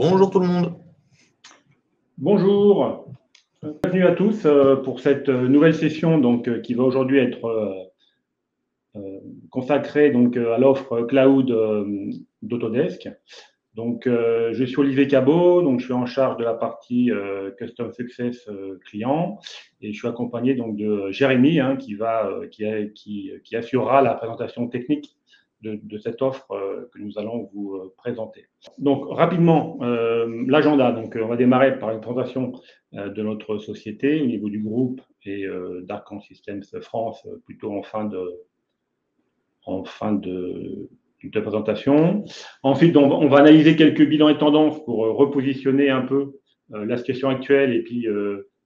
Bonjour tout le monde. Bonjour, bienvenue à tous pour cette nouvelle session qui va aujourd'hui être consacrée à l'offre cloud d'Autodesk. Je suis Olivier Cabot, je suis en charge de la partie Custom Success client et je suis accompagné de Jérémy qui assurera la présentation technique de cette offre que nous allons vous présenter. Donc rapidement, l'agenda. On va démarrer par une présentation de notre société au niveau du groupe et d'Arcan Systems France plutôt en fin de présentation. Ensuite, on va analyser quelques bilans et tendances pour repositionner un peu la situation actuelle et puis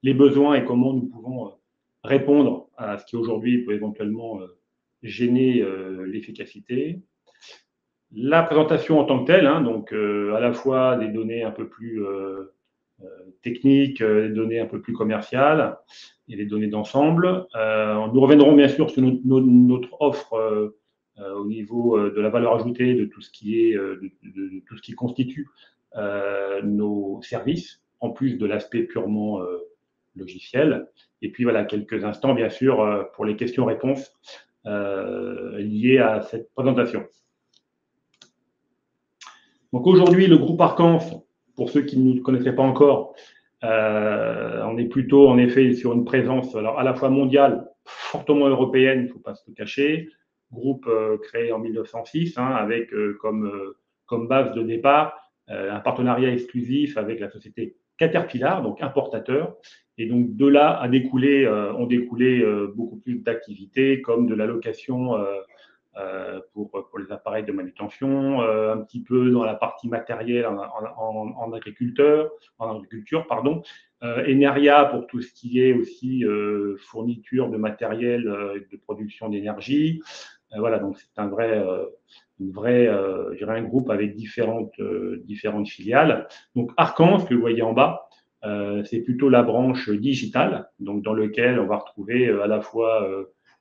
les besoins et comment nous pouvons répondre à ce qui aujourd'hui peut éventuellement gêner l'efficacité. La présentation en tant que telle, à la fois des données un peu plus techniques, des données un peu plus commerciales et des données d'ensemble. Nous reviendrons bien sûr sur notre offre au niveau de la valeur ajoutée, de tout ce qui est de tout ce qui constitue nos services, en plus de l'aspect purement logiciel. Et puis voilà, quelques instants bien sûr pour les questions-réponses liées à cette présentation. Donc aujourd'hui, le groupe Arcan, pour ceux qui ne nous connaissaient pas encore, on est plutôt en effet sur une présence alors à la fois mondiale, fortement européenne, il ne faut pas se le cacher. Groupe créé en 1906 avec comme base de départ un partenariat exclusif avec la société Caterpillar, donc importateur. Et donc de là ont découlé beaucoup plus d'activités comme de la location pour les appareils de manutention, un petit peu dans la partie matérielle en agriculture, Eneria pour tout ce qui est aussi fourniture de matériel de production d'énergie. Voilà, donc c'est un groupe avec différentes filiales. Donc Arcan, ce que vous voyez en bas, c'est plutôt la branche digitale, donc dans lequel on va retrouver à la fois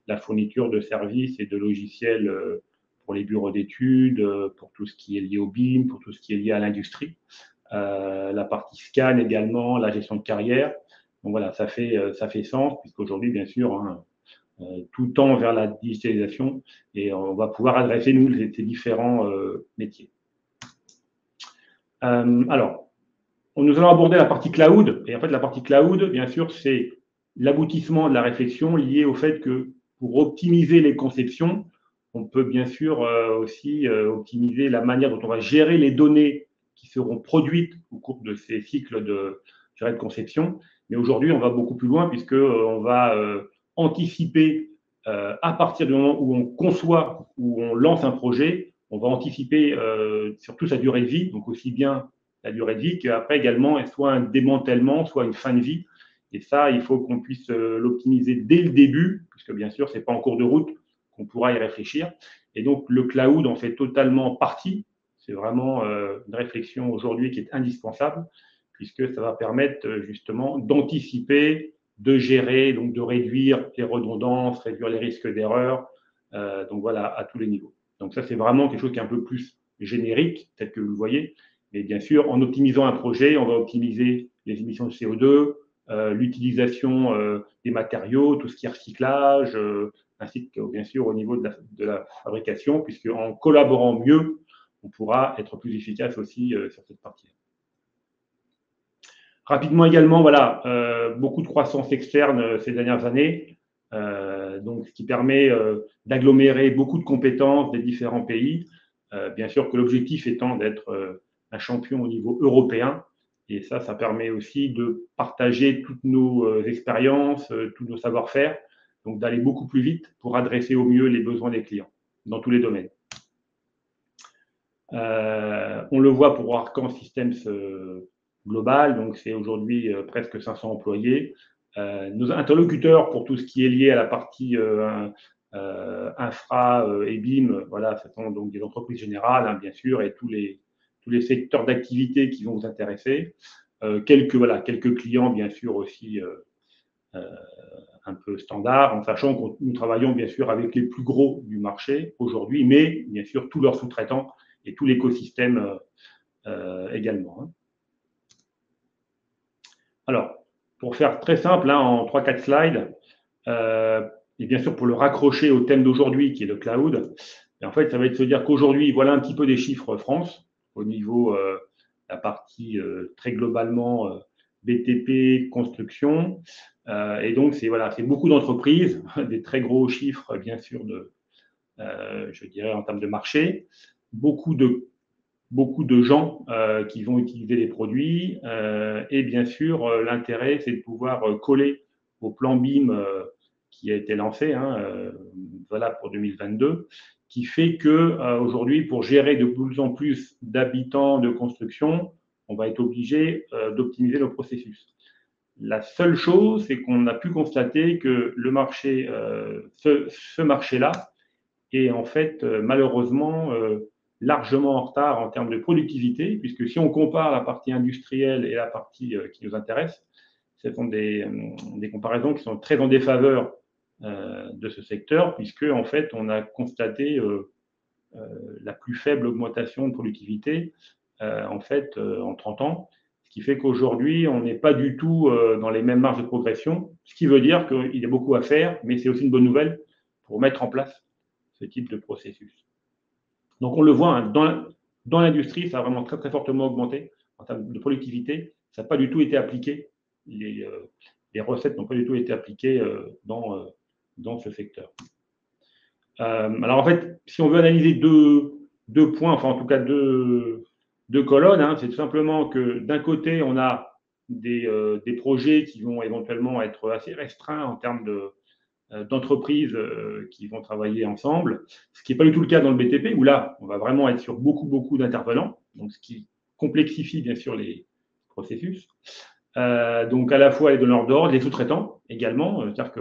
la fourniture de services et de logiciels pour les bureaux d'études, pour tout ce qui est lié au BIM, pour tout ce qui est lié à l'industrie. La partie scan également, la gestion de carrière. Donc voilà, ça fait sens, puisqu'aujourd'hui, bien sûr, tout tend vers la digitalisation et on va pouvoir adresser, nous, ces différents métiers. Alors, nous allons aborder la partie cloud. Et en fait, la partie cloud, bien sûr, c'est l'aboutissement de la réflexion liée au fait que pour optimiser les conceptions, on peut bien sûr aussi optimiser la manière dont on va gérer les données qui seront produites au cours de ces cycles de conception. Mais aujourd'hui, on va beaucoup plus loin puisqu'on va anticiper à partir du moment où on conçoit, où on lance un projet, on va anticiper surtout sa durée de vie, donc aussi bien la durée de vie qu'après également soit un démantèlement, soit une fin de vie. Et ça, il faut qu'on puisse l'optimiser dès le début, puisque bien sûr, ce n'est pas en cours de route qu'on pourra y réfléchir. Et donc, le cloud en fait totalement partie. C'est vraiment une réflexion aujourd'hui qui est indispensable, puisque ça va permettre justement d'anticiper, de gérer, donc de réduire les redondances, réduire les risques d'erreur, donc voilà, à tous les niveaux. Donc ça, c'est vraiment quelque chose qui est un peu plus générique, tel que vous le voyez. Mais bien sûr, en optimisant un projet, on va optimiser les émissions de CO2, l'utilisation des matériaux, tout ce qui est recyclage, ainsi que bien sûr au niveau de la fabrication, puisque en collaborant mieux, on pourra être plus efficace aussi sur cette partie. Rapidement également, voilà, beaucoup de croissance externe ces dernières années, donc ce qui permet d'agglomérer beaucoup de compétences des différents pays. Bien sûr que l'objectif étant d'être un champion au niveau européen. Et ça permet aussi de partager toutes nos expériences, tous nos savoir-faire, donc d'aller beaucoup plus vite pour adresser au mieux les besoins des clients dans tous les domaines. On le voit pour Arcan Systems Global, donc c'est aujourd'hui presque 500 employés. Nos interlocuteurs pour tout ce qui est lié à la partie infra et BIM, voilà, ce sont donc des entreprises générales, bien sûr, et tous les secteurs d'activité qui vont vous intéresser. Quelques clients, bien sûr, aussi un peu standards, en sachant que nous travaillons, bien sûr, avec les plus gros du marché aujourd'hui, mais, bien sûr, tous leurs sous-traitants et tout l'écosystème également. Alors, pour faire très simple, hein, en 3-4 slides, et bien sûr pour le raccrocher au thème d'aujourd'hui qui est le cloud, et en fait, ça va être de se dire qu'aujourd'hui, voilà un petit peu des chiffres France au niveau la partie très globalement BTP, construction. Et donc, c'est voilà, c'est beaucoup d'entreprises, des très gros chiffres, bien sûr, je dirais en termes de marché, beaucoup de gens qui vont utiliser les produits. Et bien sûr, l'intérêt, c'est de pouvoir coller au plan BIM qui a été lancé, hein, voilà, pour 2022, qui fait que aujourd'hui, pour gérer de plus en plus d'habitants de construction, on va être obligé d'optimiser nos processus. La seule chose, c'est qu'on a pu constater que le marché, ce marché-là, est en fait malheureusement largement en retard en termes de productivité, puisque si on compare la partie industrielle et la partie qui nous intéresse, ce sont des comparaisons qui sont très en défaveur de ce secteur, puisque en fait on a constaté la plus faible augmentation de productivité en fait en 30 ans, ce qui fait qu'aujourd'hui on n'est pas du tout dans les mêmes marges de progression, ce qui veut dire qu'il y a beaucoup à faire, mais c'est aussi une bonne nouvelle pour mettre en place ce type de processus. Donc on le voit, hein, dans l'industrie, ça a vraiment très très fortement augmenté en termes de productivité. Ça n'a pas du tout été appliqué. Les recettes n'ont pas du tout été appliquées dans ce secteur. Alors en fait, si on veut analyser deux points, enfin en tout cas deux colonnes, hein, c'est tout simplement que d'un côté, on a des projets qui vont éventuellement être assez restreints en termes d'entreprises qui vont travailler ensemble, ce qui n'est pas du tout le cas dans le BTP, où là, on va vraiment être sur beaucoup d'intervenants, donc ce qui complexifie bien sûr les processus. Donc à la fois les donneurs d'ordre, les sous-traitants également, c'est-à-dire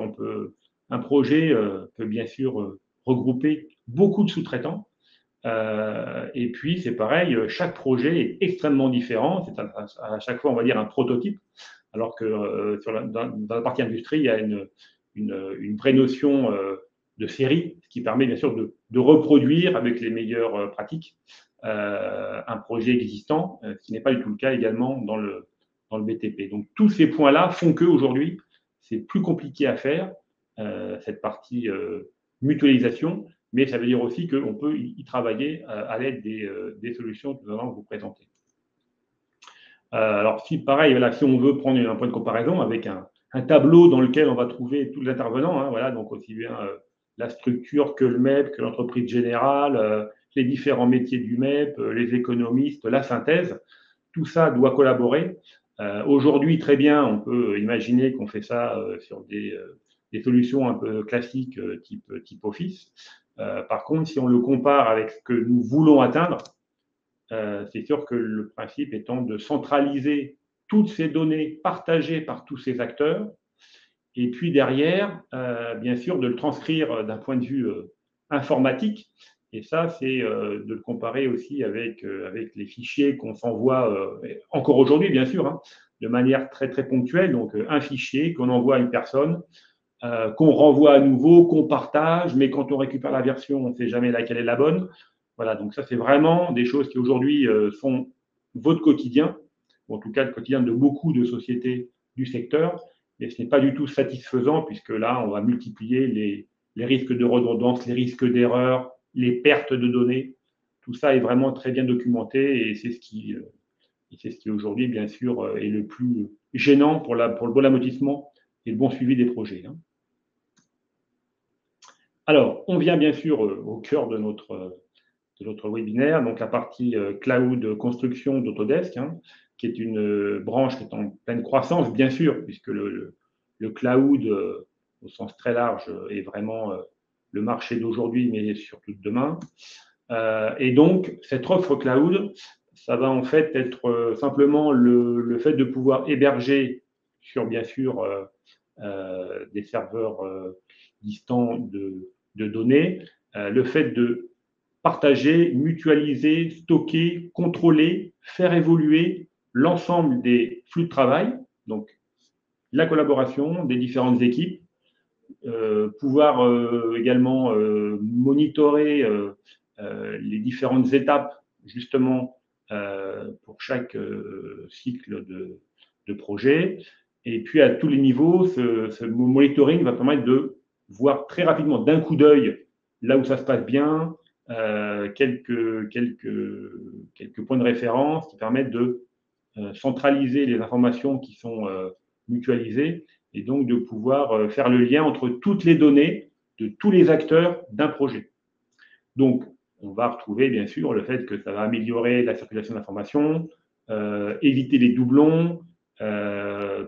un projet peut bien sûr regrouper beaucoup de sous-traitants. Et puis c'est pareil, chaque projet est extrêmement différent, c'est à chaque fois on va dire un prototype, alors que dans la partie industrie, il y a une vraie notion de série, ce qui permet bien sûr de reproduire avec les meilleures pratiques un projet existant, ce qui n'est pas du tout le cas également dans le BTP. Donc tous ces points-là font qu'aujourd'hui, c'est plus compliqué à faire, cette partie mutualisation, mais ça veut dire aussi qu'on peut y travailler à l'aide des solutions que nous allons vous présenter. Alors, si pareil, voilà, si on veut prendre un point de comparaison avec un tableau dans lequel on va trouver tous les intervenants, hein, voilà, donc aussi bien la structure que le MEP, que l'entreprise générale, les différents métiers du MEP, les économistes, la synthèse, tout ça doit collaborer. Aujourd'hui, très bien, on peut imaginer qu'on fait ça sur des solutions un peu classiques type Office. Par contre, si on le compare avec ce que nous voulons atteindre, c'est sûr que le principe étant de centraliser toutes ces données partagées par tous ces acteurs, et puis derrière, bien sûr, de le transcrire d'un point de vue informatique. Et ça, c'est de le comparer aussi avec les fichiers qu'on s'envoie encore aujourd'hui, bien sûr, hein, de manière très très ponctuelle. Donc, un fichier qu'on envoie à une personne, qu'on renvoie à nouveau, qu'on partage, mais quand on récupère la version, on ne sait jamais laquelle est la bonne. Voilà, donc ça, c'est vraiment des choses qui aujourd'hui sont votre quotidien, ou en tout cas le quotidien de beaucoup de sociétés du secteur, et ce n'est pas du tout satisfaisant, puisque là, on va multiplier les risques de redondance, les risques d'erreur, les pertes de données. Tout ça est vraiment très bien documenté, et c'est ce qui aujourd'hui, bien sûr, est le plus gênant pour le bon amortissement et le bon suivi des projets. Hein. Alors, on vient bien sûr au cœur de notre webinaire, donc la partie cloud construction d'Autodesk, hein, qui est une branche qui est en pleine croissance, bien sûr, puisque le cloud, au sens très large, est vraiment le marché d'aujourd'hui, mais surtout de demain. Et donc, cette offre cloud, ça va en fait être simplement le fait de pouvoir héberger sur, bien sûr, des serveurs distants de données, le fait de partager, mutualiser, stocker, contrôler, faire évoluer l'ensemble des flux de travail, donc la collaboration des différentes équipes, pouvoir également monitorer les différentes étapes justement pour chaque cycle de projet, Et puis, à tous les niveaux, ce monitoring va permettre de voir très rapidement, d'un coup d'œil, là où ça se passe bien, quelques points de référence qui permettent de centraliser les informations qui sont mutualisées et donc de pouvoir faire le lien entre toutes les données de tous les acteurs d'un projet. Donc, on va retrouver bien sûr le fait que ça va améliorer la circulation d'informations, éviter les doublons,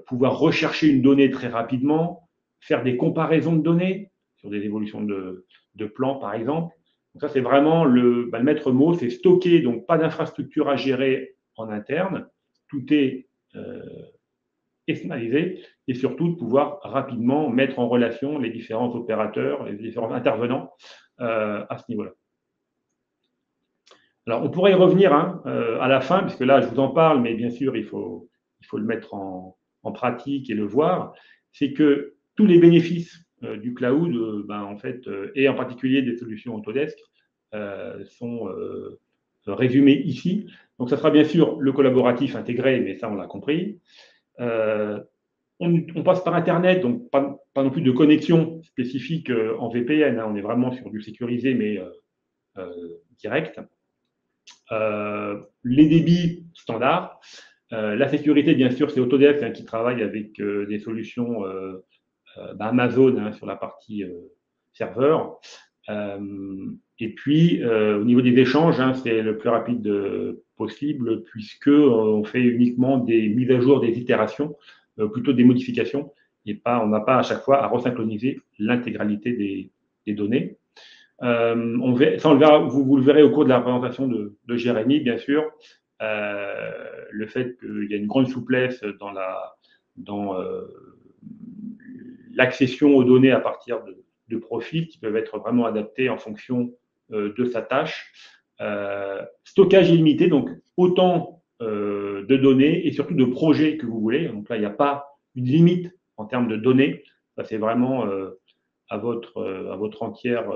pouvoir rechercher une donnée très rapidement, faire des comparaisons de données sur des évolutions de plans par exemple. Donc ça, c'est vraiment le maître mot, c'est stocker, donc pas d'infrastructure à gérer en interne, tout est externalisé et surtout de pouvoir rapidement mettre en relation les différents opérateurs, les différents intervenants à ce niveau-là. Alors, on pourrait y revenir à la fin, puisque là, je vous en parle, mais bien sûr, il faut le mettre en pratique et le voir. C'est que tous les bénéfices du cloud, en fait, et en particulier des solutions Autodesk, sont résumés ici. Donc, ça sera bien sûr le collaboratif intégré, mais ça, on l'a compris. On passe par Internet, donc pas non plus de connexion spécifique en VPN. On est vraiment sur du sécurisé, mais direct. Les débits standards. La sécurité, bien sûr, c'est Autodesk qui travaille avec des solutions Amazon sur la partie serveur. Et puis, au niveau des échanges, c'est le plus rapide possible puisque on fait uniquement des mises à jour, des itérations, plutôt des modifications, et on n'a pas à chaque fois à resynchroniser l'intégralité des données. Ça, on le verra, vous le verrez au cours de la présentation de Jérémy, bien sûr. Le fait qu'il y a une grande souplesse dans l'accession aux données à partir de profils qui peuvent être vraiment adaptés en fonction de sa tâche. Stockage illimité, donc autant de données et surtout de projets que vous voulez. Donc là, il n'y a pas une limite en termes de données. Ça, c'est vraiment à votre entière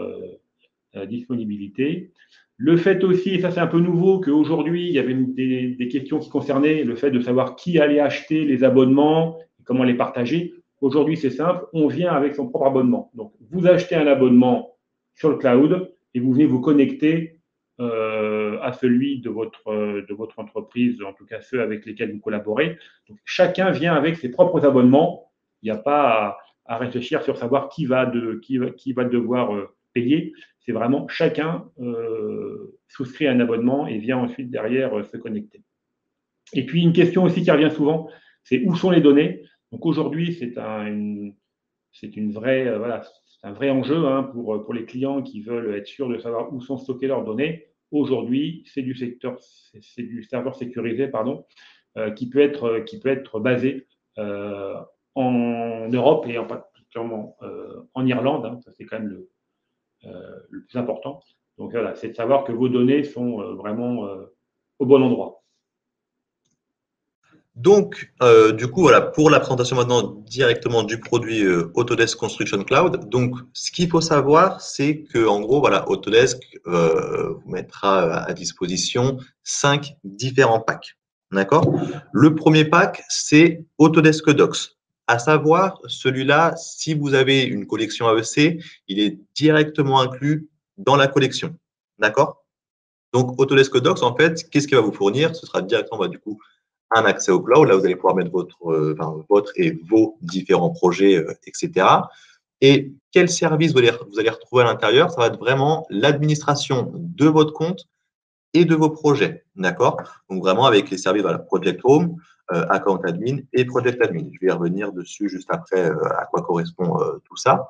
disponibilité. Le fait aussi, et ça c'est un peu nouveau, qu'aujourd'hui, il y avait des questions qui concernaient le fait de savoir qui allait acheter les abonnements, et comment les partager. Aujourd'hui, c'est simple, on vient avec son propre abonnement. Donc, vous achetez un abonnement sur le cloud et vous venez vous connecter à celui de votre entreprise, en tout cas ceux avec lesquels vous collaborez. Donc, chacun vient avec ses propres abonnements. Il n'y a pas à réfléchir sur savoir qui va devoir payer. C'est vraiment chacun souscrit un abonnement et vient ensuite derrière se connecter. Et puis une question aussi qui revient souvent, c'est où sont les données. Donc aujourd'hui, c'est un vrai enjeu pour les clients qui veulent être sûrs de savoir où sont stockées leurs données. Aujourd'hui, c'est du serveur sécurisé, qui peut être basé en Europe et en particulièrement en Irlande. Ça c'est quand même le plus important. Donc voilà, c'est de savoir que vos données sont vraiment au bon endroit. Donc, du coup, voilà, pour la présentation maintenant directement du produit Autodesk Construction Cloud. Donc, ce qu'il faut savoir, c'est que, en gros, voilà, Autodesk vous mettra à disposition 5 différents packs. D'accord? Le premier pack, c'est Autodesk Docs. À savoir, celui-là, si vous avez une collection AEC, il est directement inclus dans la collection. D'accord? Donc, Autodesk Docs, en fait, qu'est-ce qu'il va vous fournir? Ce sera directement, du coup, un accès au cloud. Là, vous allez pouvoir mettre votre et vos différents projets, etc. Et quel service vous allez retrouver à l'intérieur? Ça va être vraiment l'administration de votre compte et de vos projets. D'accord? Donc, vraiment avec les services, voilà, Project Home, Account Admin et Project Admin. Je vais y revenir dessus juste après à quoi correspond tout ça.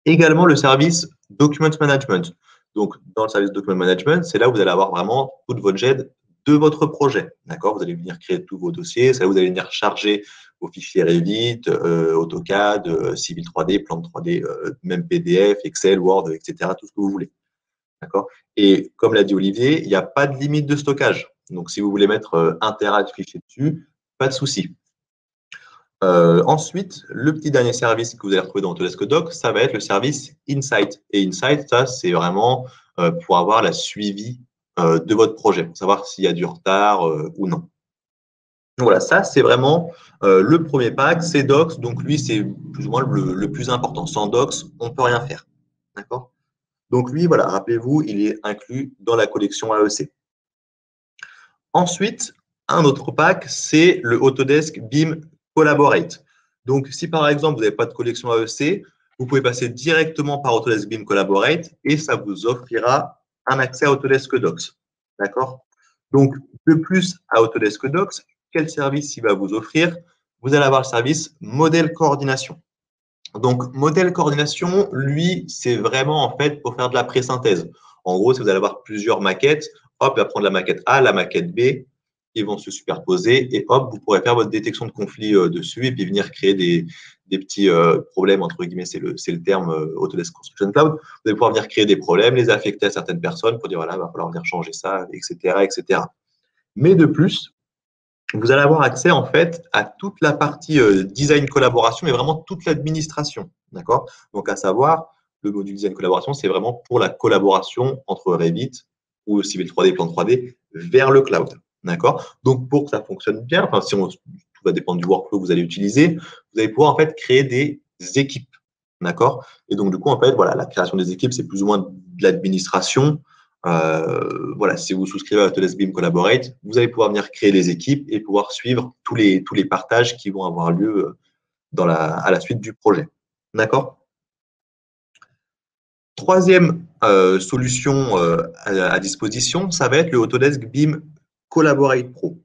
Également, le service Document Management. Donc, dans le service Document Management, c'est là où vous allez avoir vraiment toute votre GED de votre projet. D'accord? Vous allez venir créer tous vos dossiers. C'est là où vous allez venir charger vos fichiers Revit, AutoCAD, Civil 3D, Plan 3D, même PDF, Excel, Word, etc. Tout ce que vous voulez. D'accord? Et comme l'a dit Olivier, il n'y a pas de limite de stockage. Donc, si vous voulez mettre 1 Tera de fichiers dessus, pas de souci. Ensuite, le petit dernier service que vous allez retrouver dans Autodesk Docs, ça va être le service Insight. Et Insight, ça, c'est vraiment pour avoir la suivi de votre projet, pour savoir s'il y a du retard ou non. Donc voilà, ça, c'est vraiment le premier pack, c'est Docs. Donc lui, c'est plus ou moins le plus important. Sans Docs, on ne peut rien faire. D'accord? Donc lui, voilà, rappelez-vous, il est inclus dans la collection AEC. Ensuite, un autre pack, c'est le Autodesk BIM Collaborate. Donc, si par exemple, vous n'avez pas de collection AEC, vous pouvez passer directement par Autodesk BIM Collaborate et ça vous offrira un accès à Autodesk Docs. D'accord? Donc, de plus à Autodesk Docs, quel service il va vous offrir? Vous allez avoir le service modèle coordination. Donc, modèle coordination, lui, c'est vraiment en fait pour faire de la pré-synthèse. En gros, si vous allez avoir plusieurs maquettes, hop, il va prendre la maquette A, la maquette B, ils vont se superposer et hop, vous pourrez faire votre détection de conflit dessus et puis venir créer des petits problèmes, entre guillemets, c'est le terme Autodesk Construction Cloud. Vous allez pouvoir venir créer des problèmes, les affecter à certaines personnes pour dire, voilà, il va falloir venir changer ça, etc., etc. Mais de plus, vous allez avoir accès en fait à toute la partie design collaboration et vraiment toute l'administration. D'accord? Donc, à savoir, le module design collaboration, c'est vraiment pour la collaboration entre Revit ou Civil 3D, Plan 3D vers le cloud. D'accord? Donc, pour que ça fonctionne bien, enfin, si on, tout va dépendre du workflow que vous allez utiliser, vous allez pouvoir en fait créer des équipes. D'accord? Et donc, du coup, en fait, voilà, la création des équipes, c'est plus ou moins de l'administration. Voilà, si vous souscrivez à Autodesk BIM Collaborate, vous allez pouvoir venir créer les équipes et pouvoir suivre tous les partages qui vont avoir lieu à la suite du projet. D'accord? Troisième solution à disposition, ça va être le Autodesk BIM Collaborate Pro.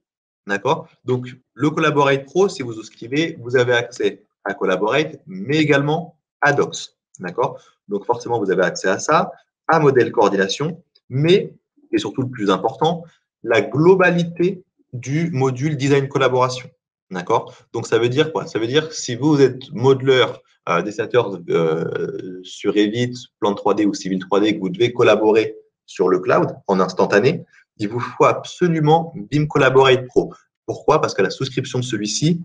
D'accord? Donc, le Collaborate Pro, si vous souscrivez, vous avez accès à Collaborate, mais également à Docs. D'accord? Donc, forcément, vous avez accès à ça, à modèle coordination, mais, et surtout le plus important, la globalité du module design collaboration. D'accord? Donc, ça veut dire quoi? Ça veut dire si vous êtes modeleur, dessinateur sur Revit, Plan 3D ou Civil 3D, que vous devez collaborer sur le cloud en instantané, il vous faut absolument BIM Collaborate Pro. Pourquoi? Parce qu'à la souscription de celui-ci,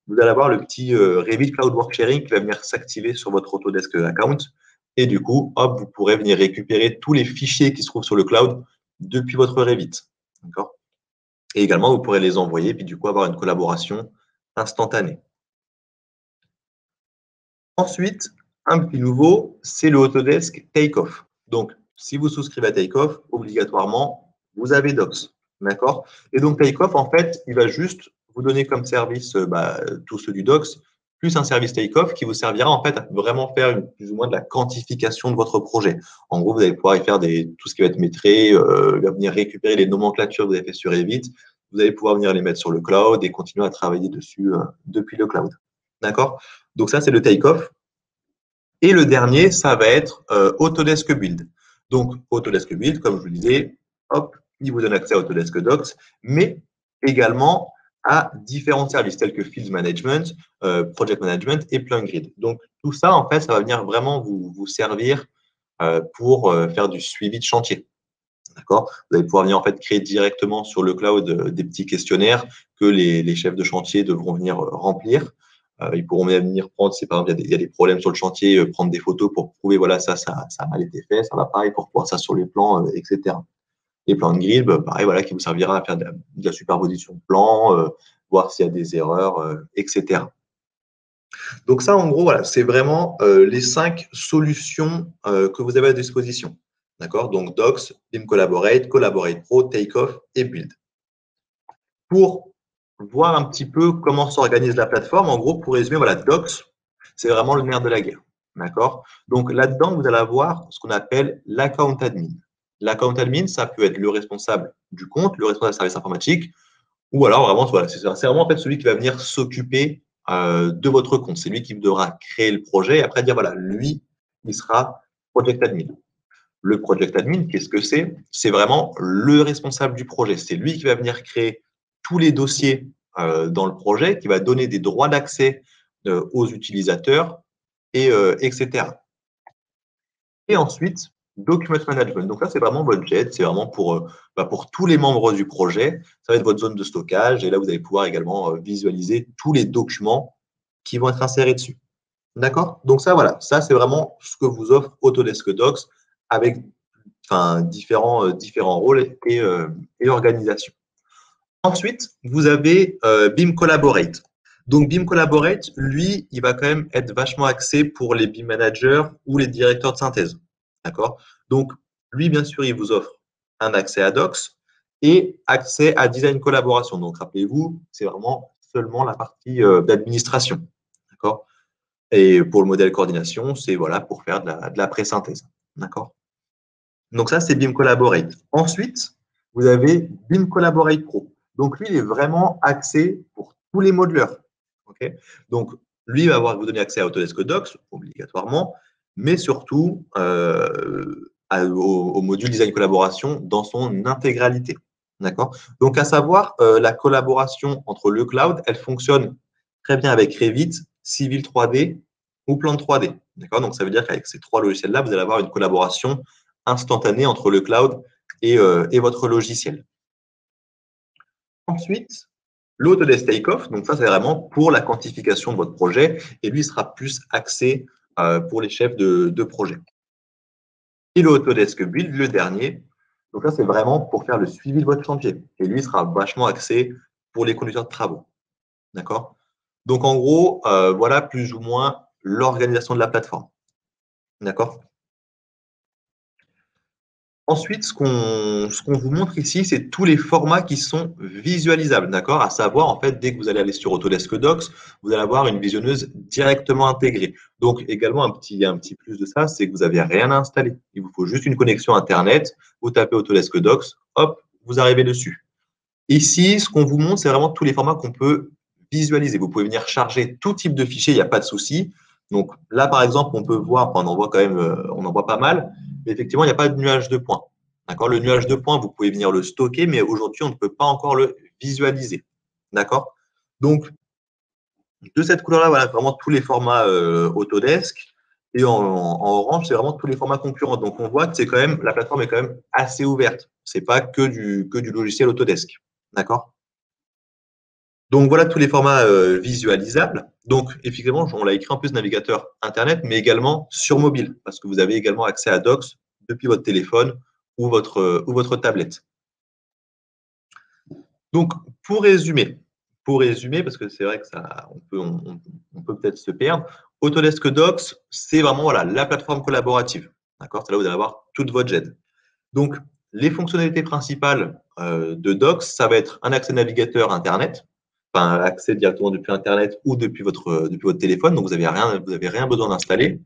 vous allez avoir le petit Revit Cloud Work Sharing qui va venir s'activer sur votre Autodesk account. Et du coup, hop, vous pourrez venir récupérer tous les fichiers qui se trouvent sur le cloud depuis votre Revit. D'accord? Et également, vous pourrez les envoyer, puis du coup, avoir une collaboration instantanée. Ensuite, un petit nouveau, c'est le Autodesk Takeoff. Donc, si vous souscrivez à Takeoff, obligatoirement, vous avez Docs. D'accord? Et donc, Takeoff, en fait, il va juste vous donner comme service tous ceux du Docs, plus un service Takeoff qui vous servira en fait à vraiment faire plus ou moins de la quantification de votre projet. En gros, vous allez pouvoir y faire tout ce qui va être métré, venir récupérer les nomenclatures que vous avez fait sur Revit. Vous allez pouvoir venir les mettre sur le cloud et continuer à travailler dessus depuis le cloud. D'accord? Donc ça, c'est le take-off. Et le dernier, ça va être Autodesk Build. Donc, Autodesk Build, comme je vous le disais, hop, il vous donne accès à Autodesk Docs, mais également à différents services tels que Field Management, Project Management et PlanGrid. Donc, tout ça, en fait, ça va venir vraiment vous servir pour faire du suivi de chantier. D'accord? Vous allez pouvoir venir en fait créer directement sur le cloud des petits questionnaires que les chefs de chantier devront venir remplir. Ils pourront venir prendre, si par exemple il y a des problèmes sur le chantier, prendre des photos pour prouver voilà ça a mal été fait, ça va pas, et pour voir ça sur les plans, etc. Les plans de grid, pareil, voilà, qui vous servira à faire de la superposition de plans, voir s'il y a des erreurs, etc. Donc ça, en gros, voilà, c'est vraiment les 5 solutions que vous avez à disposition. D'accord? Donc Docs, BIM Collaborate, Collaborate Pro, Takeoff et Build. Pour voir un petit peu comment s'organise la plateforme, en gros, pour résumer, voilà, Docs, c'est vraiment le nerf de la guerre. D'accord? Donc là-dedans, vous allez avoir ce qu'on appelle l'account admin. L'account admin, ça peut être le responsable du compte, le responsable de service informatique, ou alors vraiment, voilà, c'est vraiment en fait celui qui va venir s'occuper de votre compte. C'est lui qui devra créer le projet et après dire, voilà, lui, il sera project admin. Le project admin, qu'est-ce que c'est? C'est vraiment le responsable du projet. C'est lui qui va venir créer tous les dossiers dans le projet, qui va donner des droits d'accès aux utilisateurs, etc. Et ensuite, document management. Donc là, c'est vraiment votre jet, c'est vraiment pour tous les membres du projet. Ça va être votre zone de stockage et là, vous allez pouvoir également visualiser tous les documents qui vont être insérés dessus. D'accord? Donc ça, voilà, ça, c'est vraiment ce que vous offre Autodesk Docs avec différents rôles et organisations. Ensuite, vous avez BIM Collaborate. Donc, BIM Collaborate, lui, il va quand même être vachement axé pour les BIM managers ou les directeurs de synthèse. D'accord? Donc, lui, bien sûr, il vous offre un accès à Docs et accès à Design Collaboration. Donc, rappelez-vous, c'est vraiment seulement la partie d'administration. D'accord? Et pour le modèle coordination, c'est voilà, pour faire de la pré-synthèse. D'accord? Donc, ça, c'est BIM Collaborate. Ensuite, vous avez BIM Collaborate Pro. Donc, lui, il est vraiment axé pour tous les modeleurs. Okay, donc, lui, il va vous donner accès à Autodesk Docs, obligatoirement, mais surtout au module Design Collaboration dans son intégralité. D'accord? Donc, à savoir, la collaboration entre le cloud, elle fonctionne très bien avec Revit, Civil 3D ou Plan 3D. D'accord? Donc, ça veut dire qu'avec ces trois logiciels-là, vous allez avoir une collaboration instantanée entre le cloud et votre logiciel. Ensuite, l'Autodesk Takeoff, donc ça, c'est vraiment pour la quantification de votre projet et lui sera plus axé pour les chefs de projet. Et l'Autodesk Build, le dernier, donc là, c'est vraiment pour faire le suivi de votre chantier et lui sera vachement axé pour les conducteurs de travaux. D'accord? Donc, en gros, voilà plus ou moins l'organisation de la plateforme. D'accord? Ensuite, ce qu'on vous montre ici, c'est tous les formats qui sont visualisables, d'accord? À savoir, en fait, dès que vous allez aller sur Autodesk Docs, vous allez avoir une visionneuse directement intégrée. Donc, également, un petit plus de ça, c'est que vous n'avez rien à installer. Il vous faut juste une connexion Internet, vous tapez Autodesk Docs, hop, vous arrivez dessus. Ici, ce qu'on vous montre, c'est vraiment tous les formats qu'on peut visualiser. Vous pouvez venir charger tout type de fichiers, il n'y a pas de souci. Donc là, par exemple, on peut voir, on en voit quand même, on en voit pas mal, mais effectivement, il n'y a pas de nuage de points. D'accord? Le nuage de points, vous pouvez venir le stocker, mais aujourd'hui, on ne peut pas encore le visualiser. D'accord? Donc, de cette couleur-là, voilà, vraiment tous les formats Autodesk. Et en orange, c'est vraiment tous les formats concurrents. Donc, on voit que c'est quand même, la plateforme est quand même assez ouverte. Ce n'est pas que du logiciel Autodesk. D'accord? Donc, voilà tous les formats visualisables. Donc, effectivement, on l'a écrit en plus navigateur Internet, mais également sur mobile, parce que vous avez également accès à Docs depuis votre téléphone ou votre tablette. Donc, pour résumer, parce que c'est vrai que ça, on peut peut-être se perdre, Autodesk Docs, c'est vraiment voilà, la plateforme collaborative. D'accord? C'est là où vous allez avoir toute votre GED. Donc, les fonctionnalités principales de Docs, ça va être un accès navigateur Internet, enfin, accès directement depuis Internet ou depuis votre téléphone. Donc, vous n'avez rien besoin d'installer.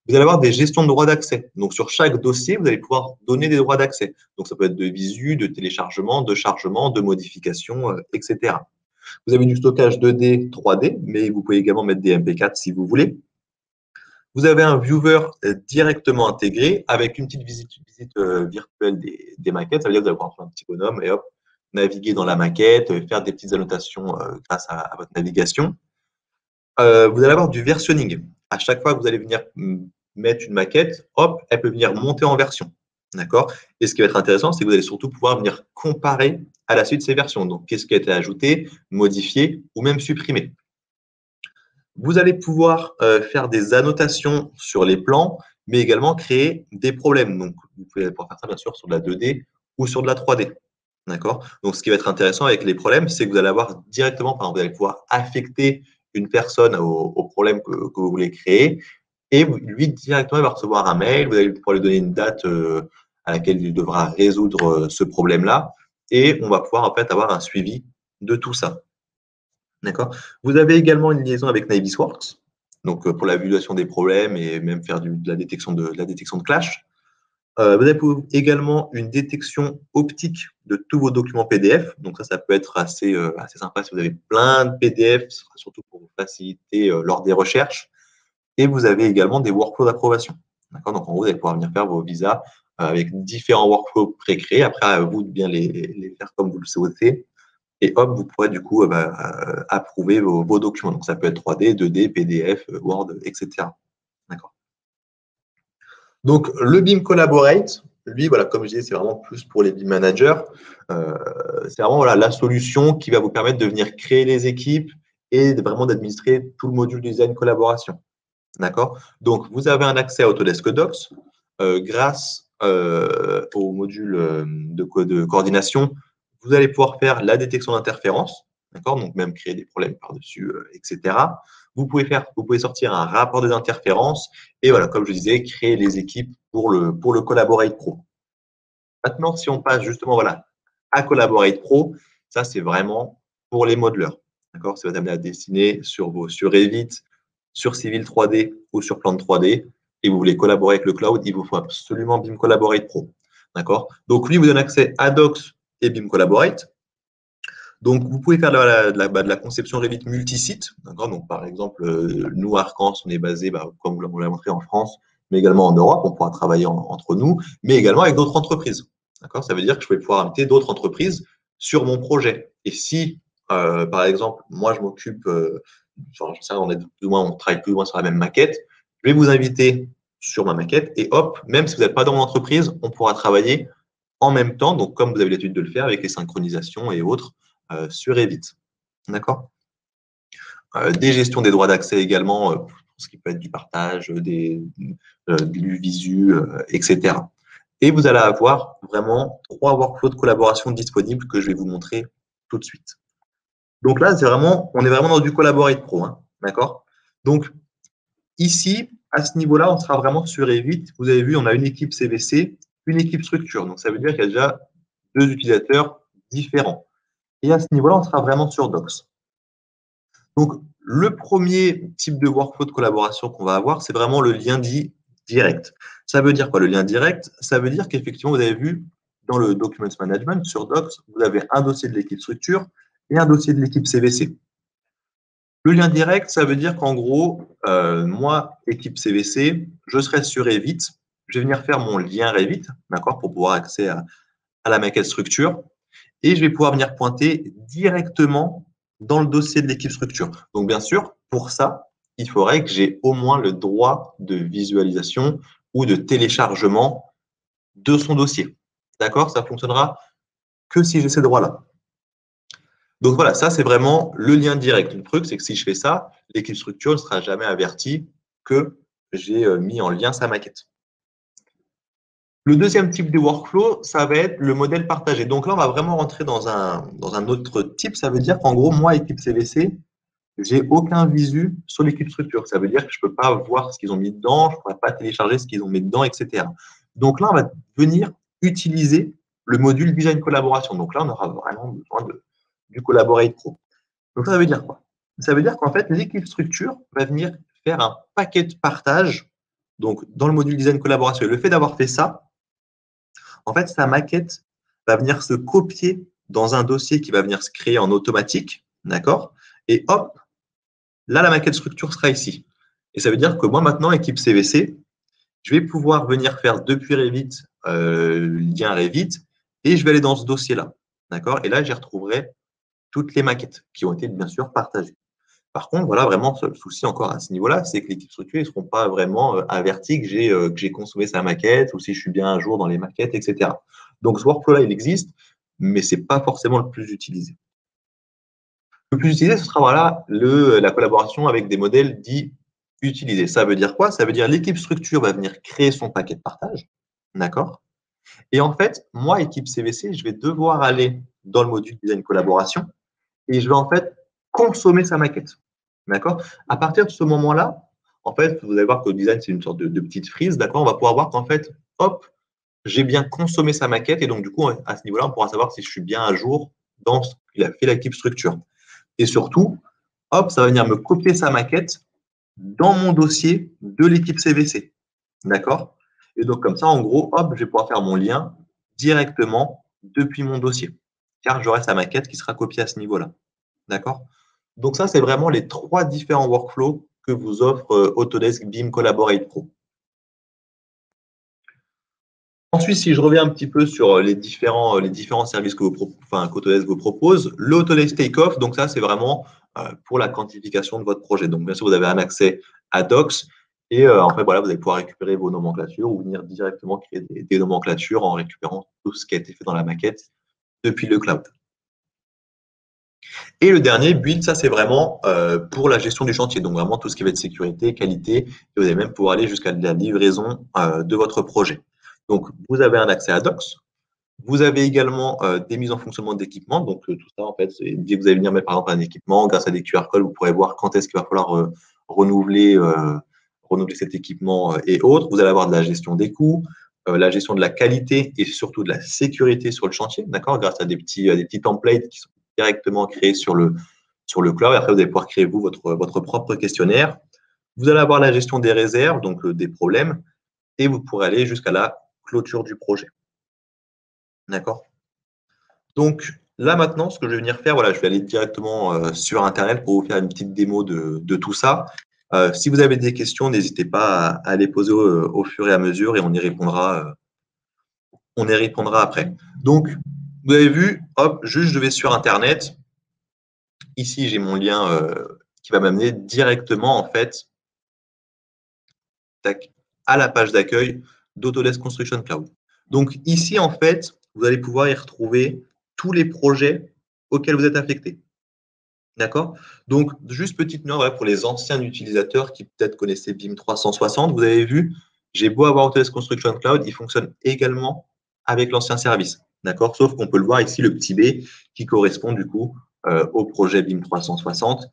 Vous allez avoir des gestions de droits d'accès. Donc, sur chaque dossier, vous allez pouvoir donner des droits d'accès. Donc, ça peut être de visu, de téléchargement, de chargement, de modification, etc. Vous avez du stockage 2D, 3D, mais vous pouvez également mettre des MP4 si vous voulez. Vous avez un viewer directement intégré avec une petite visite virtuelle des maquettes. Ça veut dire que vous allez pouvoir prendre un petit bonhomme et hop, naviguer dans la maquette, faire des petites annotations grâce à votre navigation. Vous allez avoir du versionning. À chaque fois que vous allez venir mettre une maquette, hop, elle peut venir monter en version. D'accord? Et ce qui va être intéressant, c'est que vous allez surtout pouvoir venir comparer à la suite ces versions. Donc, qu'est-ce qui a été ajouté, modifié ou même supprimé. Vous allez pouvoir faire des annotations sur les plans, mais également créer des problèmes. Donc, vous pouvez pouvoir faire ça, bien sûr, sur de la 2D ou sur de la 3D. D'accord? Donc, ce qui va être intéressant avec les problèmes, c'est que vous allez avoir directement, par exemple, vous allez pouvoir affecter une personne au problème que vous voulez créer et lui, directement, il va recevoir un mail. Vous allez pouvoir lui donner une date à laquelle il devra résoudre ce problème-là et on va pouvoir, en fait, avoir un suivi de tout ça. D'accord. Vous avez également une liaison avec Navisworks, donc pour la visualisation des problèmes et même faire de la détection de clash. Vous avez également une détection optique de tous vos documents PDF. Donc ça peut être assez sympa si vous avez plein de PDF, ce sera surtout pour vous faciliter lors des recherches. Et vous avez également des workflows d'approbation. D'accord. Donc en gros, vous allez pouvoir venir faire vos visas avec différents workflows pré-créés. Après, à vous de bien les faire comme vous le souhaitez. Et hop, vous pourrez du coup approuver vos documents. Donc, ça peut être 3D, 2D, PDF, Word, etc. D'accord. Donc, le BIM Collaborate, lui, voilà, comme je disais, c'est vraiment plus pour les BIM managers. C'est vraiment voilà, la solution qui va vous permettre de venir créer les équipes et vraiment d'administrer tout le module design collaboration. D'accord. Donc, vous avez un accès à Autodesk Docs grâce au module de coordination. vous allez pouvoir faire la détection d'interférences, d'accord, donc même créer des problèmes par-dessus, etc. Vous pouvez sortir un rapport des interférences et voilà, comme je disais, créer les équipes pour le Collaborate Pro. Maintenant, si on passe justement voilà, à Collaborate Pro, ça c'est vraiment pour les modeleurs. D'accord, ça va t'amener à dessiner sur Revit, sur Civil 3D ou sur Plan 3D et vous voulez collaborer avec le cloud, il vous faut absolument BIM Collaborate Pro. D'accord, donc lui vous donne accès à Docs et BIM Collaborate. Donc, vous pouvez faire de la conception Revit multisite. Donc, par exemple, nous, Arcance, on est basé, comme vous l'avez montré, en France, mais également en Europe. On pourra travailler entre nous, mais également avec d'autres entreprises. Ça veut dire que je vais pouvoir inviter d'autres entreprises sur mon projet. Et si, par exemple, moi, je m'occupe, on travaille plus ou moins sur la même maquette, je vais vous inviter sur ma maquette et hop, même si vous n'êtes pas dans mon entreprise, on pourra travailler en même temps, donc comme vous avez l'habitude de le faire avec les synchronisations et autres, sur Revit. D'accord, des gestions des droits d'accès également, pour ce qui peut être du partage, du visu, etc. Et vous allez avoir vraiment 3 workflows de collaboration disponibles que je vais vous montrer tout de suite. Donc là, on est vraiment dans du Collaborate Pro. Hein, d'accord. Donc ici, à ce niveau-là, on sera vraiment sur Revit. Vous avez vu, on a une équipe CVC, une équipe structure. Donc ça veut dire qu'il y a déjà 2 utilisateurs différents. Et à ce niveau-là, on sera vraiment sur Docs. Donc, le premier type de workflow de collaboration qu'on va avoir, c'est vraiment le lien dit direct. Ça veut dire quoi, le lien direct? Ça veut dire qu'effectivement, vous avez vu dans le Documents Management, sur Docs, vous avez un dossier de l'équipe structure et un dossier de l'équipe CVC. Le lien direct, ça veut dire qu'en gros, moi, équipe CVC, je serai sur Revit, je vais venir faire mon lien Revit, d'accord, pour pouvoir accéder à la maquette structure. Et je vais pouvoir venir pointer directement dans le dossier de l'équipe structure. Donc, bien sûr, pour ça, il faudrait que j'ai au moins le droit de visualisation ou de téléchargement de son dossier. D'accord? Ça fonctionnera que si j'ai ces droits-là. Donc, voilà, ça, c'est vraiment le lien direct. Le truc, c'est que si je fais ça, l'équipe structure ne sera jamais avertie que j'ai mis en lien sa maquette. Le deuxième type de workflow, ça va être le modèle partagé. Donc là, on va vraiment rentrer dans un autre type. Ça veut dire qu'en gros, moi, équipe CVC, j'ai aucun visu sur l'équipe structure. Ça veut dire que je ne peux pas voir ce qu'ils ont mis dedans, je ne pourrais pas télécharger ce qu'ils ont mis dedans, etc. Donc là, on va venir utiliser le module Design Collaboration. Donc là, on aura vraiment besoin du Collaborate Pro. Donc ça veut dire quoi? Ça veut dire qu'en fait, l'équipe structure va venir faire un paquet de partage donc, dans le module Design Collaboration. Et le fait d'avoir fait ça, en fait, sa maquette va venir se copier dans un dossier qui va venir se créer en automatique, d'accord? Et hop, là, la maquette structure sera ici. Et ça veut dire que moi, maintenant, équipe CVC, je vais pouvoir venir faire depuis Revit, lien Revit, et je vais aller dans ce dossier-là, d'accord? Et là, j'y retrouverai toutes les maquettes qui ont été, bien sûr, partagées. Par contre, voilà, vraiment, le souci encore à ce niveau-là, c'est que l'équipe structure, ils ne seront pas vraiment avertis que j'ai consommé sa maquette ou si je suis bien à jour dans les maquettes, etc. Donc, ce workflow-là, il existe, mais ce n'est pas forcément le plus utilisé. Le plus utilisé, ce sera voilà, la collaboration avec des modèles dits utilisés. Ça veut dire quoi? Ça veut dire l'équipe structure va venir créer son paquet de partage, d'accord? Et en fait, moi, équipe CVC, je vais devoir aller dans le module design collaboration et je vais en fait consommer sa maquette. D'accord? À partir de ce moment-là, en fait, vous allez voir que le design, c'est une sorte de petite frise. D'accord? On va pouvoir voir qu'en fait, hop, j'ai bien consommé sa maquette. Et donc, du coup, à ce niveau-là, on pourra savoir si je suis bien à jour dans ce qu'il a fait l'équipe structure. Et surtout, hop, ça va venir me copier sa maquette dans mon dossier de l'équipe CVC. D'accord? Et donc, comme ça, en gros, hop, je vais pouvoir faire mon lien directement depuis mon dossier. Car j'aurai sa maquette qui sera copiée à ce niveau-là. D'accord? Donc ça, c'est vraiment les 3 différents workflows que vous offre Autodesk BIM Collaborate Pro. Ensuite, si je reviens un petit peu sur les différents services qu'Autodesk vous propose, l'Autodesk Takeoff, donc ça, c'est vraiment pour la quantification de votre projet. Donc, bien sûr, vous avez un accès à Docs et en fait, voilà, vous allez pouvoir récupérer vos nomenclatures ou venir directement créer des nomenclatures en récupérant tout ce qui a été fait dans la maquette depuis le cloud. Et le dernier, Build, ça c'est vraiment pour la gestion du chantier, donc vraiment tout ce qui va être sécurité, qualité, et vous allez même pouvoir aller jusqu'à la livraison de votre projet. Donc, vous avez un accès à Docs, Vous avez également des mises en fonctionnement d'équipement. Donc, tout ça, en fait, c'est dès que vous allez venir mettre, par exemple, un équipement, grâce à des QR codes, vous pourrez voir quand est-ce qu'il va falloir renouveler, renouveler cet équipement et autres. Vous allez avoir de la gestion des coûts, la gestion de la qualité et surtout de la sécurité sur le chantier, d'accord, grâce à des petits templates qui sont directement créés sur le cloud. Après, vous allez pouvoir créer, vous, votre propre questionnaire. Vous allez avoir la gestion des réserves, donc des problèmes, et vous pourrez aller jusqu'à la clôture du projet. D'accord. Donc là maintenant, ce que je vais venir faire, voilà, je vais aller directement sur Internet pour vous faire une petite démo de tout ça. Si vous avez des questions, n'hésitez pas à les poser au fur et à mesure et on y répondra après. Donc, vous avez vu, hop, juste je vais sur Internet. Ici, j'ai mon lien qui va m'amener directement en fait tac, à la page d'accueil d'Autodesk Construction Cloud. Donc ici, en fait, vous allez pouvoir y retrouver tous les projets auxquels vous êtes affecté. D'accord. Donc, juste petite note voilà, pour les anciens utilisateurs qui peut-être connaissaient BIM 360, vous avez vu, j'ai beau avoir Autodesk Construction Cloud, il fonctionne également avec l'ancien service. D'accord. Sauf qu'on peut le voir ici, le petit B qui correspond du coup au projet BIM 360.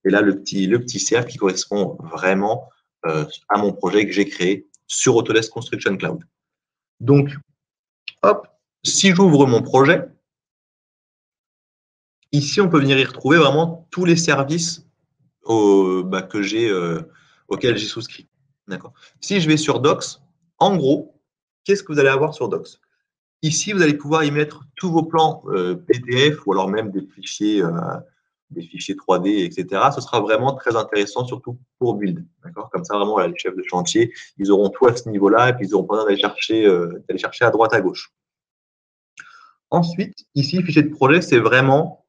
Et là, le petit cercle qui correspond vraiment à mon projet que j'ai créé sur Autodesk Construction Cloud. Donc, hop, si j'ouvre mon projet, ici, on peut venir y retrouver vraiment tous les services auxquels j'ai souscrit. D'accord. Si je vais sur Docs, en gros, qu'est-ce que vous allez avoir sur Docs? Ici, vous allez pouvoir y mettre tous vos plans PDF ou alors même des fichiers 3D, etc. Ce sera vraiment très intéressant, surtout pour Build. D'accord. Comme ça, vraiment, voilà, les chefs de chantier, ils auront tout à ce niveau-là et puis ils n'auront pas besoin d'aller chercher à droite, à gauche. Ensuite, ici, fichier de projet, c'est vraiment